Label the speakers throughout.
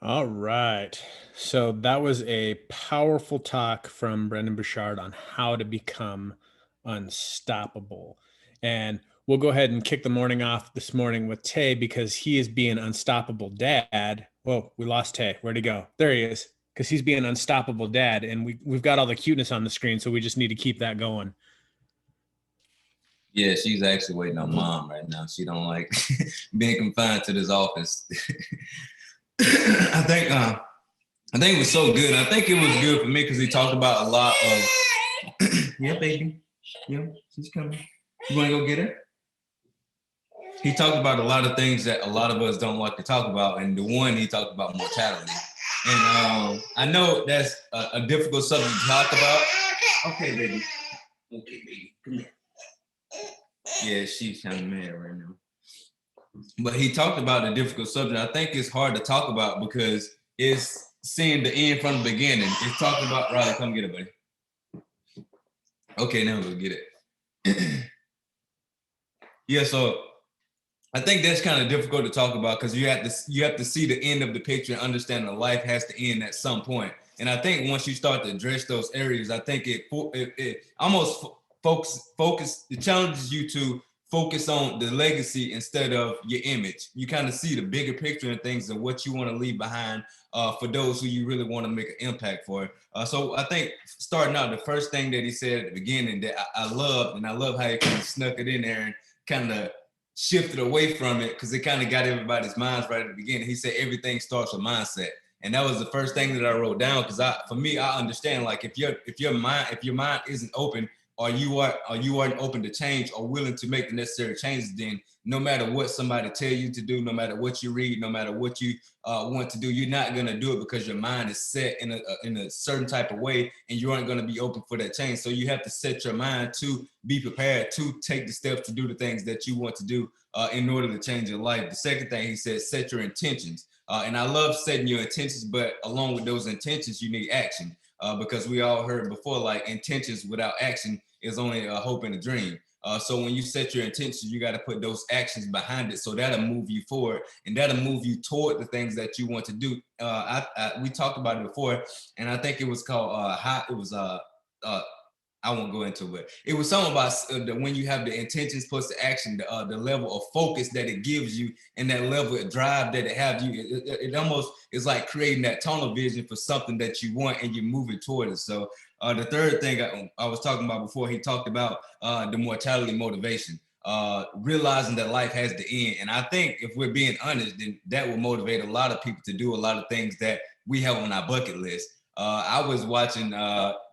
Speaker 1: All right. So that was a powerful talk from Brendon Burchard on how to become unstoppable. And we'll go ahead and kick the morning off this morning with Tay because he is being unstoppable dad. Whoa, we lost Tay. Where'd he go? There he is. Because he's being unstoppable dad. And we've got all the cuteness on the screen, so we just need to keep that going.
Speaker 2: Yeah, she's actually waiting on mom right now. She don't like being confined to this office. I think it was so good. I think it was good for me because he talked about a lot of yeah, baby. Yeah, she's coming. You want to go get her? He talked about a lot of things that a lot of us don't like to talk about, and the one he talked about mortality. And I know that's a difficult subject to talk about. Okay, baby. Okay, baby. Come here. Yeah, she's kind of mad right now. But he talked about a difficult subject. I think it's hard to talk about because it's seeing the end from the beginning. It's talking about, Riley, come get it, buddy. Okay, now we'll get it. Yeah, so I think that's kind of difficult to talk about because you have to see the end of the picture and understand that life has to end at some point. And I think once you start to address those areas, I think it almost focus it challenges you to focus on the legacy instead of your image. You kind of see the bigger picture and things and what you want to leave behind for those who you really want to make an impact for. So I think starting out, the first thing that he said at the beginning that I loved, and I love how he kind of snuck it in there and kind of shifted away from it because it kind of got everybody's minds right at the beginning. He said everything starts with mindset. And that was the first thing that I wrote down because for me, I understand like if your mind isn't open or you aren't open to change or willing to make the necessary changes, then no matter what somebody tell you to do, no matter what you read, no matter what you want to do, you're not going to do it because your mind is set in a certain type of way and you aren't going to be open for that change. So you have to set your mind to be prepared to take the steps to do the things that you want to do in order to change your life. The second thing he said, set your intentions. And I love setting your intentions, but along with those intentions, you need action. Because we all heard before, like intentions without action is only a hope and a dream. So when you set your intentions, you got to put those actions behind it. So that'll move you forward and that'll move you toward the things that you want to do. We talked about it before, and I think it was called I won't go into it. It was something about when you have the intentions plus the action, the level of focus that it gives you and that level of drive that it have you. It almost is like creating that tunnel vision for something that you want and you're moving toward it. So the third thing I was talking about before, he talked about the mortality motivation. Realizing that life has to end. And I think if we're being honest, then that will motivate a lot of people to do a lot of things that we have on our bucket list. I was watching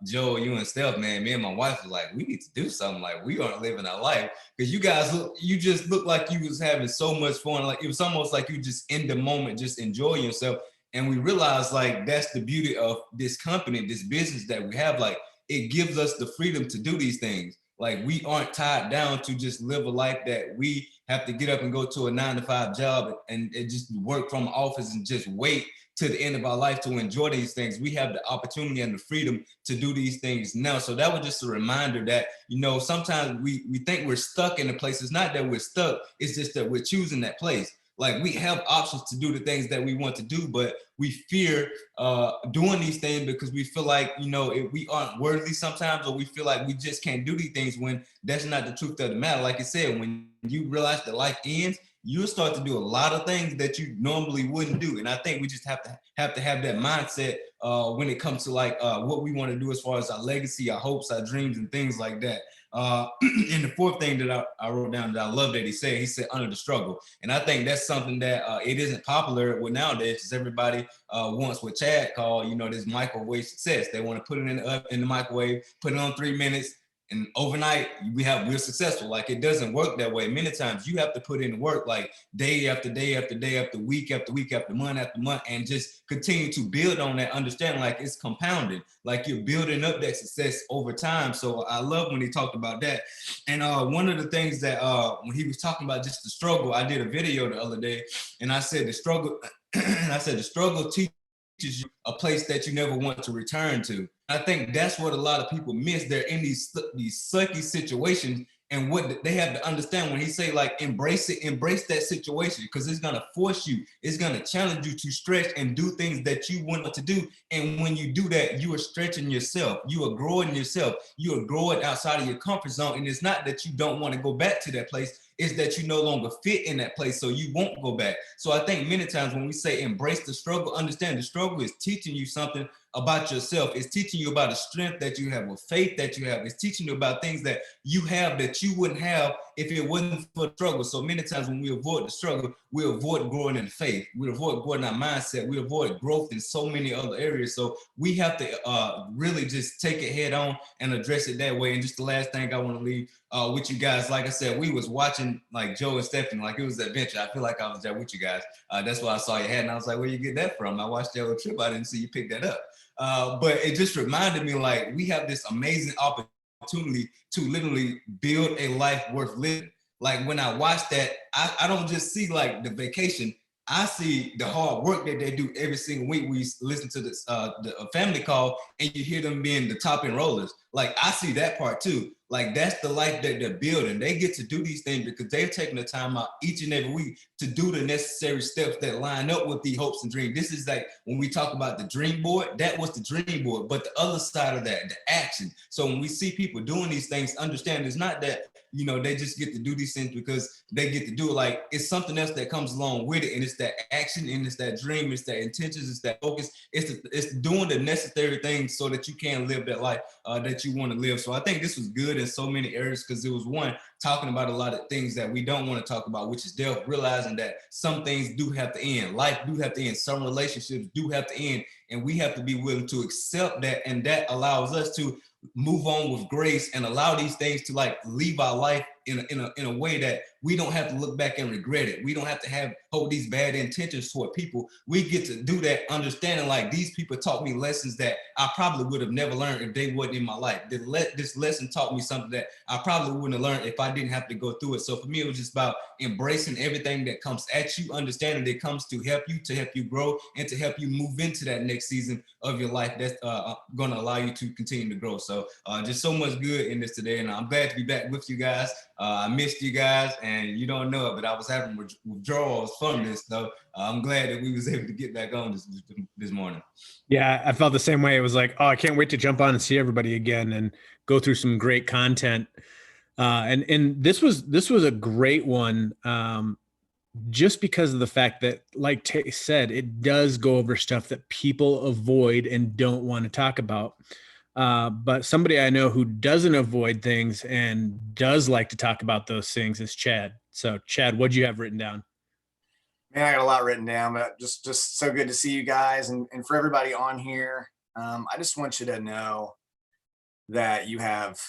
Speaker 2: Joe, you and Steph, man. Me and my wife was like, we need to do something. Like we aren't living our life because you just look like you was having so much fun. Like it was almost like you just in the moment, just enjoying yourself. And we realized like that's the beauty of this company, this business that we have. Like it gives us the freedom to do these things. Like we aren't tied down to just live a life that we have to get up and go to a 9-to-5 job and just work from office and just wait to the end of our life to enjoy these things. We have the opportunity and the freedom to do these things now. So that was just a reminder that, you know, sometimes we think we're stuck in a place. It's not that we're stuck. It's just that we're choosing that place. Like we have options to do the things that we want to do, but we fear doing these things because we feel like, you know, if we aren't worthy sometimes, or we feel like we just can't do these things when that's not the truth of the matter. Like I said, when you realize that life ends, you'll start to do a lot of things that you normally wouldn't do. And I think we just have to have that mindset when it comes to like what we want to do as far as our legacy, our hopes, our dreams, and things like that. And the fourth thing that I wrote down that I love that he said under the struggle. And I think that's something that it isn't popular with nowadays because everybody wants what Chad called, you know, this microwave success. They want to put it in the microwave, put it on 3 minutes, and overnight we're successful. Like it doesn't work that way. Many times you have to put in work like day after day after day after week after month after month, and just continue to build on that understanding. Like it's compounding, like you're building up that success over time. So I love when he talked about that. And one of the things that when he was talking about just the struggle, I did a video the other day and I said the struggle teaches you a place that you never want to return to. I think that's what a lot of people miss. They're in these sucky situations And what they have to understand when he say like embrace it, embrace that situation, because it's gonna force you, it's gonna challenge you to stretch and do things that you want to do. And when you do that, you are stretching yourself, you are growing yourself, you are growing outside of your comfort zone. And it's not that you don't want to go back to that place, it's that you no longer fit in that place, so you won't go back. So I think many times when we say embrace the struggle, understand the struggle is teaching you something about yourself. It's teaching you about the strength that you have, with faith that you have. It's teaching you about things that you have that you wouldn't have if it wasn't for the struggle. So many times when we avoid the struggle, we avoid growing in faith. We avoid growing our mindset. We avoid growth in so many other areas. So we have to really just take it head on and address it that way. And just the last thing I want to leave with you guys, like I said, we was watching like Joe and Stephanie, like it was an adventure. I feel like I was there with you guys. That's why I saw your hat and I was like, where you get that from? I watched your trip. I didn't see you pick that up. But it just reminded me like we have this amazing opportunity to literally build a life worth living. Like when I watch that, I don't just see like the vacation. I see the hard work that they do every single week. We listen to this the family call and you hear them being the top enrollers. Like I see that part too. Like that's the life that they're building. They get to do these things because they're taking the time out each and every week to do the necessary steps that line up with the hopes and dreams. This is like when we talk about the dream board, that was the dream board, but the other side of that, the action. So when we see people doing these things, understand it's not that, you know, they just get to do these things because they get to do it. Like it's something else that comes along with it. And it's that action and it's that dream, it's that intentions, it's that focus. It's doing the necessary things so that you can live that life that you want to live. So I think this was good in so many areas because it was one, talking about a lot of things that we don't want to talk about, which is realizing that some things do have to end. Life do have to end. Some relationships do have to end. And we have to be willing to accept that. And that allows us to move on with grace and allow these things to like leave our life in a way that we don't have to look back and regret it. We don't have to hold these bad intentions toward people. We get to do that understanding like these people taught me lessons that I probably would have never learned if they wasn't in my life. This lesson taught me something that I probably wouldn't have learned if I didn't have to go through it. So for me, it was just about embracing everything that comes at you, understanding that it comes to help you grow, and to help you move into that next season of your life that's going to allow you to continue to grow. So just so much good in this today. And I'm glad to be back with you guys. I missed you guys and you don't know it, but I was having withdrawals from this. So I'm glad that we was able to get back on this morning.
Speaker 1: Yeah, I felt the same way. It was like, oh, I can't wait to jump on and see everybody again and go through some great content. And this was a great one, just because of the fact that, like Tay said, it does go over stuff that people avoid and don't want to talk about. But somebody I know who doesn't avoid things and does like to talk about those things is Chad. So, Chad, what'd you have written down?
Speaker 3: Man, I got a lot written down, but just so good to see you guys and for everybody on here. I just want you to know that you have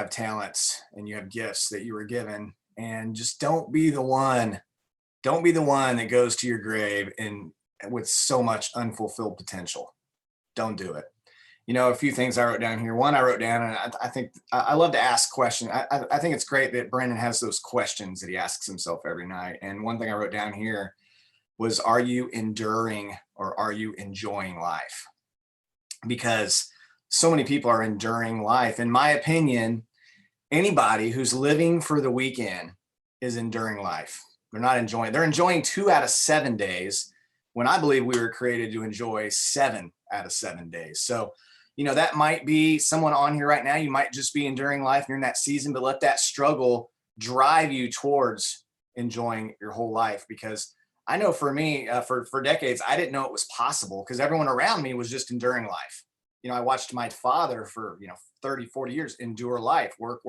Speaker 3: talents and you have gifts that you were given, and just don't be the one that goes to your grave and with so much unfulfilled potential. Don't do it. You know, a few things I wrote down here. One I wrote down, and I think I love to ask questions. I think it's great that Brendon has those questions that he asks himself every night. And one thing I wrote down here was, are you enduring or are you enjoying life? Because so many people are enduring life. In my opinion, anybody who's living for the weekend is enduring life. They're not enjoying. They're enjoying 2 out of 7 days when I believe we were created to enjoy 7 out of 7 days. So, you know, that might be someone on here right now. You might just be enduring life and you're in that season, but let that struggle drive you towards enjoying your whole life. Because I know for me, for decades, I didn't know it was possible because everyone around me was just enduring life. You know, I watched my father for, 30, 40 years endure life, work,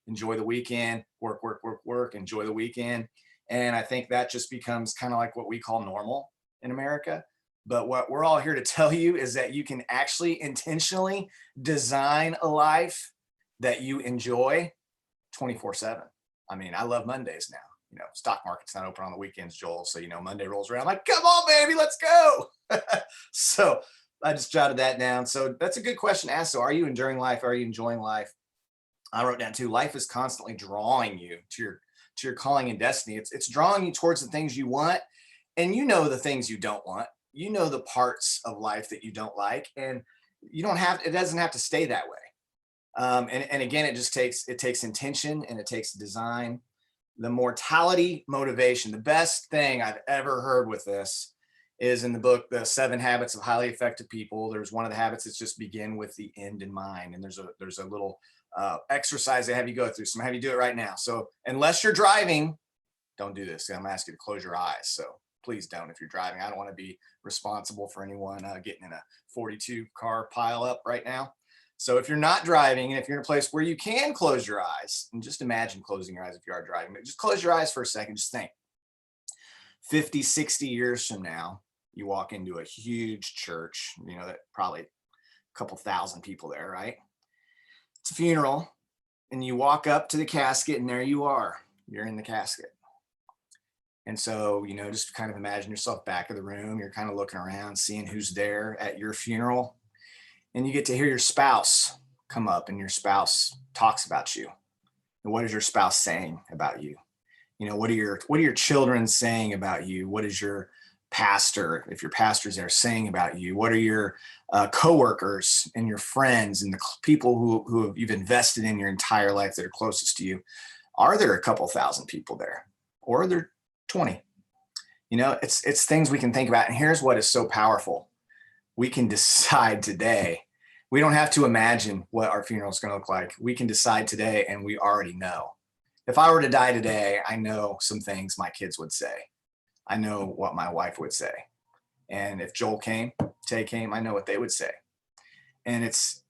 Speaker 3: enjoy the weekend, work, enjoy the weekend. And I think that just becomes kind of like what we call normal in America. But what we're all here to tell you is that you can actually intentionally design a life that you enjoy 24/7. I mean, I love Mondays now. You know, stock market's not open on the weekends, Joel. So, Monday rolls around, I'm like, come on, baby, let's go. So I just jotted that down. So that's a good question to ask. So are you enduring life? Are you enjoying life? I wrote down too, life is constantly drawing you to your calling and destiny. It's drawing you towards the things you want, and the things you don't want. The parts of life that you don't like, and it doesn't have to stay that way. And again, it takes intention and it takes design. The mortality motivation, the best thing I've ever heard with this is in the book, The 7 Habits of Highly Effective People. There's one of the habits that's just begin with the end in mind. And there's a little exercise they have you go through. So I'm gonna have you do it right now. So unless you're driving, don't do this. I'm gonna ask you to close your eyes. So please don't if you're driving. I don't want to be responsible for anyone getting in a 42 car pile up right now. So if you're not driving and if you're in a place where you can close your eyes, and just imagine closing your eyes if you are driving, but just close your eyes for a second. Just think 50, 60 years from now, you walk into a huge church, that probably a couple thousand people there, right? It's a funeral, and you walk up to the casket, and there you are. You're in the casket. And so, just kind of imagine yourself back of the room. You're kind of looking around, seeing who's there at your funeral. And you get to hear your spouse come up, and your spouse talks about you. And what is your spouse saying about you? What are your children saying about you? What is your pastor, if your pastor's there, saying about you? What are your coworkers and your friends and the people who you've invested in your entire life that are closest to you? Are there a couple thousand people there, or are there 20? It's things we can think about. And here's what is so powerful: we can decide today. We don't have to imagine what our funeral is going to look like. We can decide today, and we already know. If I were to die today, I know some things my kids would say. I know what my wife would say. And if Joel came, Tay came, I know what they would say. And it's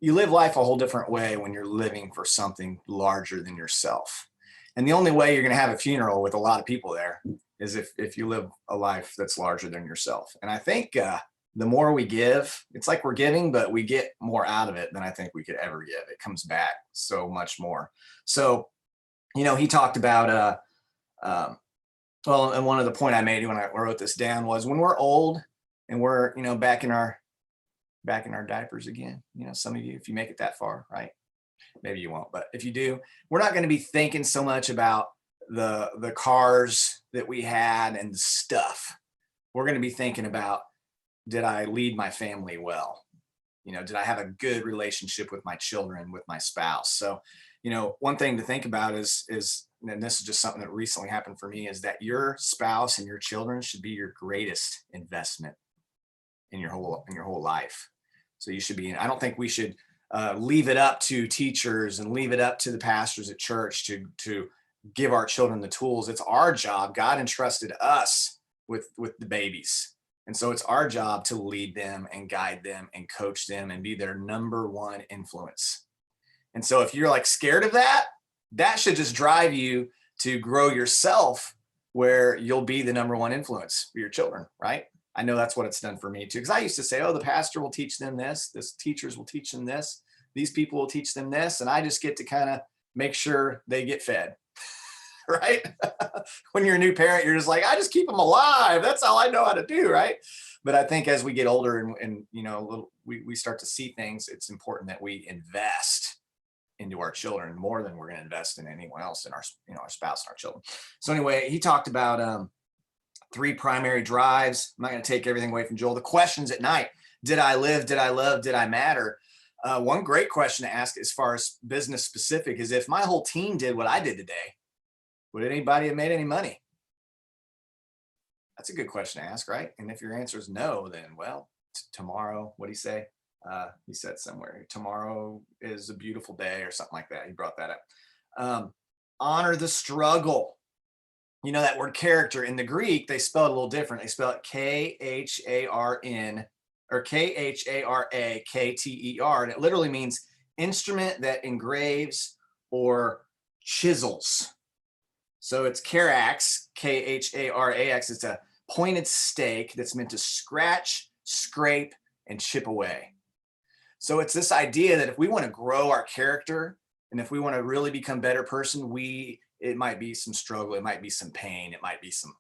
Speaker 3: you live life a whole different way when you're living for something larger than yourself. And the only way you're going to have a funeral with a lot of people there is if you live a life that's larger than yourself. And I think the more we give, it's like we're giving, but we get more out of it than I think we could ever give. It comes back so much more. So, he talked about, and one of the point I made when I wrote this down was when we're old and we're, back in our diapers again, some of you, if you make it that far, right? Maybe you won't, but if you do, we're not going to be thinking so much about the cars that we had and the stuff. We're going to be thinking about, did I lead my family well? Did I have a good relationship with my children, with my spouse? So, one thing to think about is, and this is just something that recently happened for me, is that your spouse and your children should be your greatest investment in your whole life. So you should be, I don't think we should leave it up to teachers and leave it up to the pastors at church to give our children the tools. It's our job. God entrusted us with the babies. And so it's our job to lead them and guide them and coach them and be their number one influence. And so if you're like scared of that, that should just drive you to grow yourself where you'll be the number one influence for your children, right? I know that's what it's done for me too. Because I used to say, oh, the pastor will teach them this teachers will teach them this, these people will teach them this, and I just get to kind of make sure they get fed. Right? When you're a new parent, you're just like, I just keep them alive. That's all I know how to do, right? But I think as we get older and we start to see things, it's important that we invest into our children more than we're going to invest in anyone else, in our spouse and our children. So anyway, he talked about 3 primary drives. I'm not going to take everything away from Joel. The questions at night: did I live? Did I love? Did I matter? One great question to ask as far as business specific is, if my whole team did what I did today, would anybody have made any money? That's a good question to ask, right? And if your answer is no, then, well, tomorrow, what do you say? He said somewhere, tomorrow is a beautiful day or something like that. He brought that up. Honor the struggle. That word character in the Greek, they spell it a little different. They spell it K-H-A-R-N or K-H-A-R-A-K-T-E-R. And it literally means instrument that engraves or chisels. So it's Karax, K-H-A-R-A-X. It's a pointed stake that's meant to scratch, scrape, and chip away. So it's this idea that if we want to grow our character and if we want to really become a better person, it might be some struggle, it might be some pain, it might be some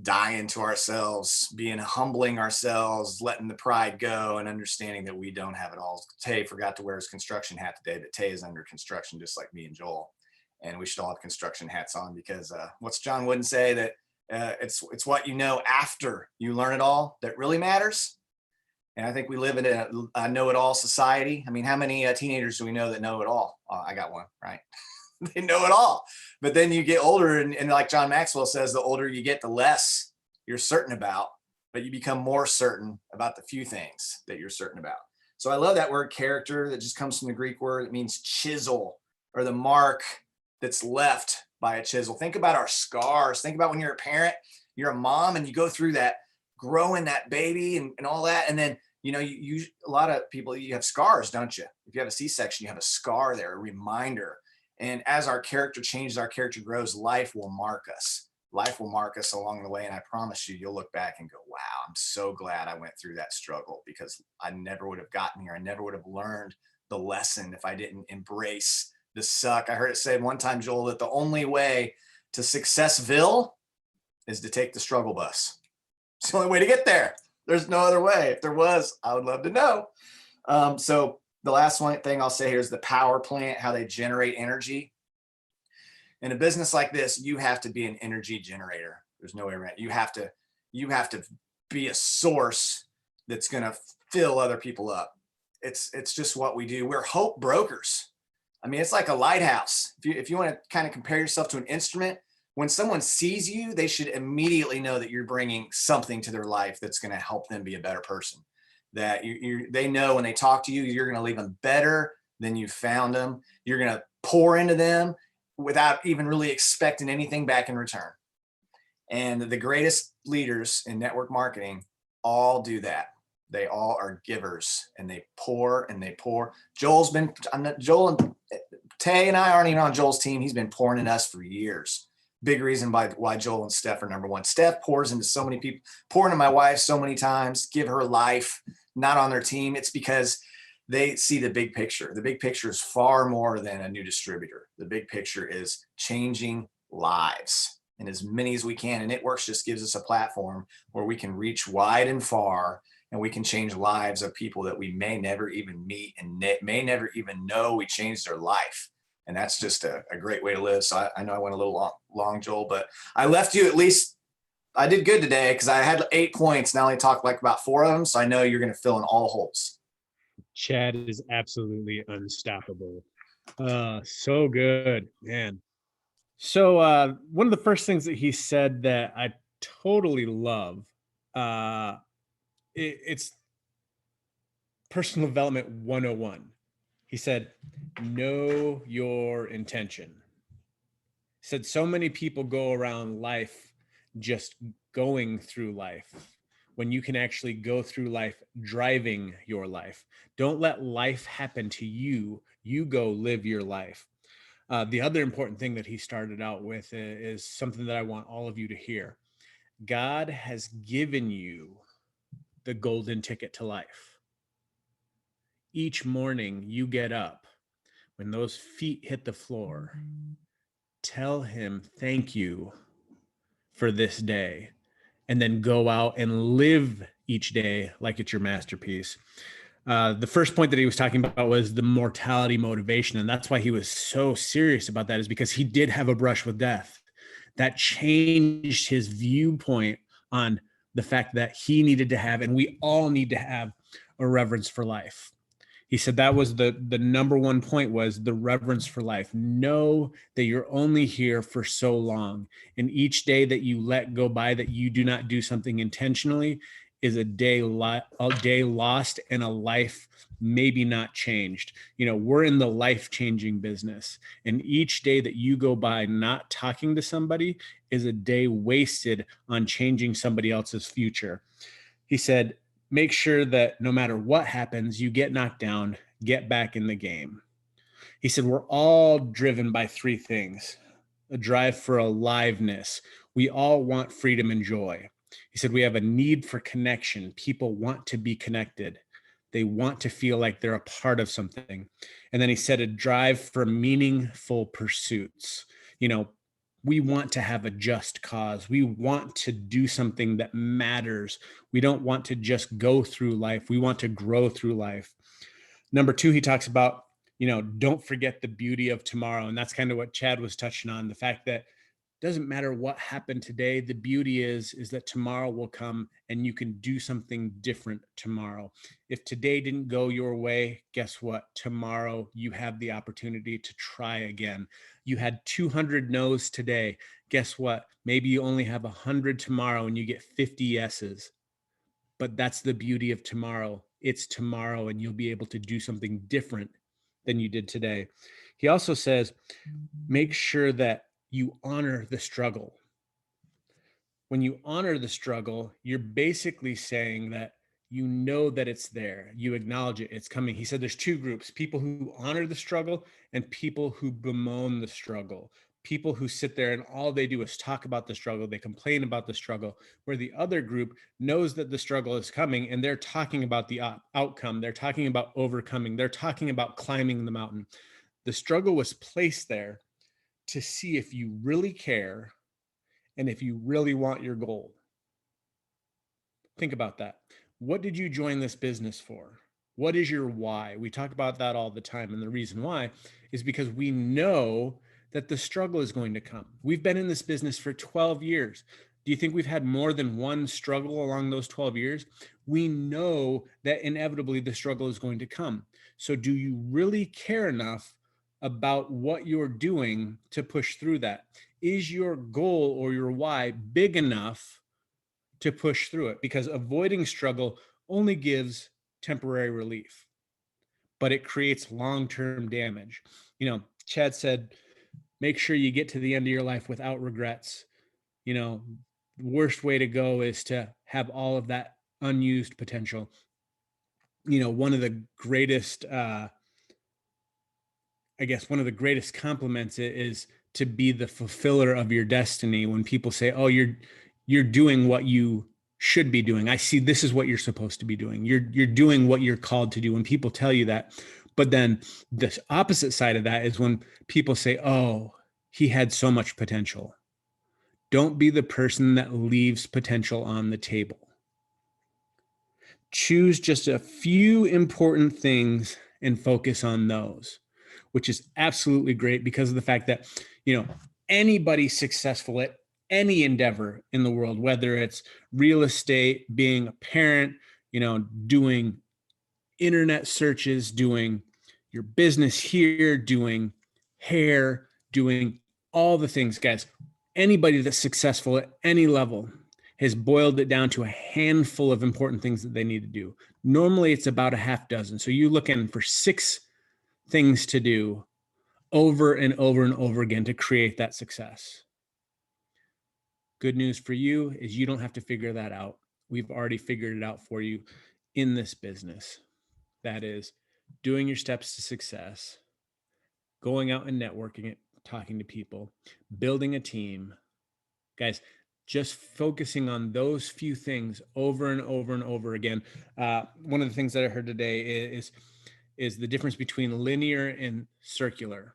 Speaker 3: dying to ourselves, humbling ourselves, letting the pride go, and understanding that we don't have it all. Tay forgot to wear his construction hat today, but Tay is under construction just like me and Joel. And we should all have construction hats on, because what's John Wooden say, that it's what you know after you learn it all that really matters. And I think we live in a know-it-all society. I mean, how many teenagers do we know that know it all? I got one, right? They know it all. But then you get older, and like John Maxwell says, the older you get, the less you're certain about, but you become more certain about the few things that you're certain about. So I love that word character that just comes from the Greek word. It means chisel, or the mark that's left by a chisel. Think about our scars. Think about when you're a parent, you're a mom, and you go through that growing that baby and all that. And then, you a lot of people, you have scars, don't you? If you have a C-section, you have a scar there, a reminder. And as our character changes, our character grows, life will mark us. Life will mark us along the way. And I promise you, you'll look back and go, wow, I'm so glad I went through that struggle, because I never would have gotten here. I never would have learned the lesson if I didn't embrace the suck. I heard it said one time, Joel, that the only way to Successville is to take the struggle bus. It's the only way to get there. There's no other way. If there was, I would love to know. So the last one thing I'll say here is the power plant, how they generate energy. In a business like this, you have to be an energy generator. There's no way around it. You have to be a source that's going to fill other people up. It's just what we do. We're hope brokers. I mean, it's like a lighthouse. If you want to kind of compare yourself to an instrument, when someone sees you, they should immediately know that you're bringing something to their life that's going to help them be a better person. That they know when they talk to you, you're going to leave them better than you found them. You're going to pour into them without even really expecting anything back in return. And the greatest leaders in network marketing all do that. They all are givers, and they pour and they pour. Joel and Tay and I aren't even on Joel's team. He's been pouring in us for years. Big reason why Joel and Steph are number one. Steph pours into so many people, pouring into my wife so many times, give her life, not on their team. It's because they see the big picture. The big picture is far more than a new distributor. The big picture is changing lives, and as many as we can. And It Works just gives us a platform where we can reach wide and far, and we can change lives of people that we may never even meet and may never even know we changed their life. And that's just a great way to live. So I know I went a little long, Joel, but I left you, at least I did good today, because I had 8 points and I only talked like about 4 of them. So I know you're going to fill in all holes.
Speaker 1: Chad is absolutely unstoppable. So good, man. So one of the first things that he said that I totally love, it's personal development 101. He said, know your intention. He said so many people go around life just going through life, when you can actually go through life driving your life. Don't let life happen to you. You go live your life. The other important thing that he started out with is something that I want all of you to hear. God has given you the golden ticket to life. Each morning you get up, when those feet hit the floor, tell him thank you for this day, and then go out and live each day like it's your masterpiece. The first point that he was talking about was the mortality motivation. And that's why he was so serious about that, is because he did have a brush with death. That changed his viewpoint on the fact that he needed to have, and we all need to have, a reverence for life. He said that was the number one point, was the reverence for life. Know that you're only here for so long. And each day that you let go by, that you do not do something intentionally, is a day lost and a life maybe not changed. We're in the life-changing business. And each day that you go by not talking to somebody is a day wasted on changing somebody else's future. He said, make sure that no matter what happens, you get knocked down, get back in the game. He said, we're all driven by 3 things: a drive for aliveness. We all want freedom and joy. He said, we have a need for connection. People want to be connected. They want to feel like they're a part of something. And then he said, a drive for meaningful pursuits. We want to have a just cause. We want to do something that matters. We don't want to just go through life. We want to grow through life. Number 2, he talks about, don't forget the beauty of tomorrow. And that's kind of what Chad was touching on, the fact that Doesn't matter what happened today. The beauty is that tomorrow will come and you can do something different tomorrow. If today didn't go your way, guess what? Tomorrow you have the opportunity to try again. You had 200 no's today. Guess what? Maybe you only have 100 tomorrow and you get 50 yeses. But that's the beauty of tomorrow. It's tomorrow and you'll be able to do something different than you did today. He also says, make sure that you honor the struggle. When you honor the struggle, you're basically saying that you know that it's there. You acknowledge it. It's coming. He said there's two groups, people who honor the struggle and people who bemoan the struggle. People who sit there and all they do is talk about the struggle. They complain about the struggle, where the other group knows that the struggle is coming and they're talking about the outcome. They're talking about overcoming. They're talking about climbing the mountain. The struggle was placed there to see if you really care and if you really want your goal. Think about that. What did you join this business for? What is your why? We talk about that all the time. And the reason why is because we know that the struggle is going to come. We've been in this business for 12 years. Do you think we've had more than one struggle along those 12 years? We know that inevitably the struggle is going to come. So do you really care enough about what you're doing to push through that? Is your goal or your why big enough to push through it? Because avoiding struggle only gives temporary relief, but it creates long-term damage. Chad said, make sure you get to the end of your life without regrets. The worst way to go is to have all of that unused potential. One of the greatest, one of the greatest compliments is to be the fulfiller of your destiny. When people say, oh, you're doing what you should be doing. I see this is what you're supposed to be doing. You're doing what you're called to do. When people tell you that, but then the opposite side of that is when people say, oh, he had so much potential. Don't be the person that leaves potential on the table. Choose just a few important things and focus on those, which is absolutely great because of the fact that, anybody successful at any endeavor in the world, whether it's real estate, being a parent, doing internet searches, doing your business here, doing hair, doing all the things, guys, anybody that's successful at any level has boiled it down to a handful of important things that they need to do. Normally it's about a half dozen. So you're looking for 6 things to do over and over and over again to create that success. Good news for you is you don't have to figure that out. We've already figured it out for you in this business. That is doing your steps to success, going out and networking it, talking to people, building a team. Guys, just focusing on those few things over and over and over again. One of the things that I heard today is the difference between linear and circular.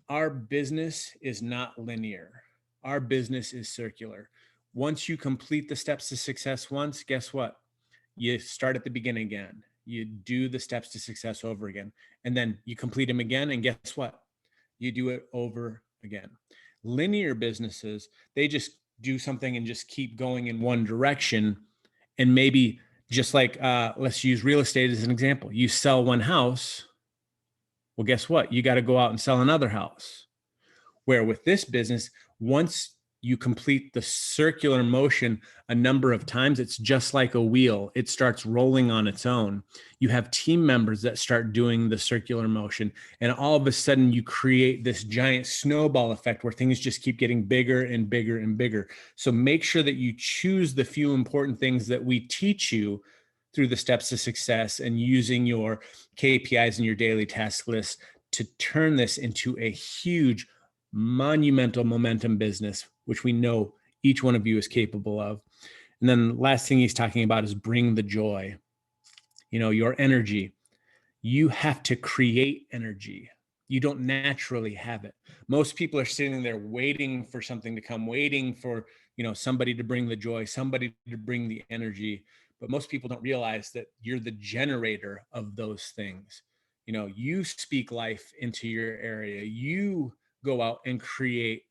Speaker 1: Our business is not linear. Our business is circular. Once you complete the steps to success once, guess what? You start at the beginning again. You do the steps to success over again. And then you complete them again. And guess what? You do it over again. Linear businesses, they just do something and just keep going in one direction. And maybe just like, let's use real estate as an example. You sell one house. Well, guess what? You got to go out and sell another house. Where with this business, once you complete the circular motion a number of times, it's just like a wheel. It starts rolling on its own. You have team members that start doing the circular motion, and all of a sudden you create this giant snowball effect where things just keep getting bigger and bigger and bigger. So make sure that you choose the few important things that we teach you through the steps to success and using your KPIs and your daily task list to turn this into a huge monumental momentum business, which we know each one of you is capable of. And then the last thing he's talking about is bring the joy, your energy. You have to create energy. You don't naturally have it. Most people are sitting there waiting for something to come, waiting for, somebody to bring the joy, somebody to bring the energy. But most people don't realize that you're the generator of those things. You speak life into your area. You go out and create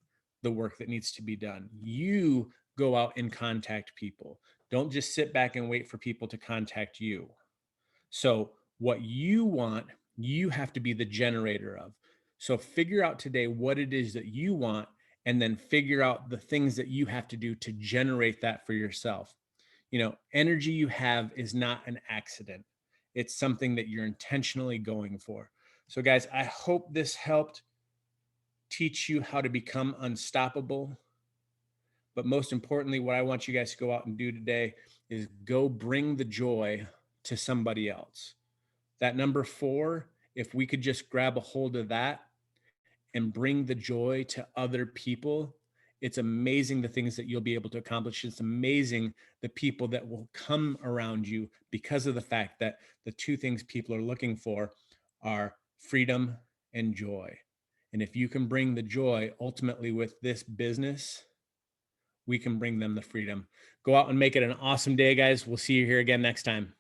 Speaker 1: the work that needs to be done. You go out and contact people. Don't just sit back and wait for people to contact you. So what you want, you have to be the generator of. So figure out today what it is that you want, and then figure out the things that you have to do to generate that for yourself. You know, energy you have is not an accident. It's something that you're intentionally going for. So guys, I hope this helped teach you how to become unstoppable. But most importantly, what I want you guys to go out and do today is go bring the joy to somebody else. That number 4, if we could just grab a hold of that and bring the joy to other people, it's amazing the things that you'll be able to accomplish. It's amazing the people that will come around you, because of the fact that the 2 things people are looking for are freedom and joy. And if you can bring the joy ultimately with this business, we can bring them the freedom. Go out and make it an awesome day, guys. We'll see you here again next time.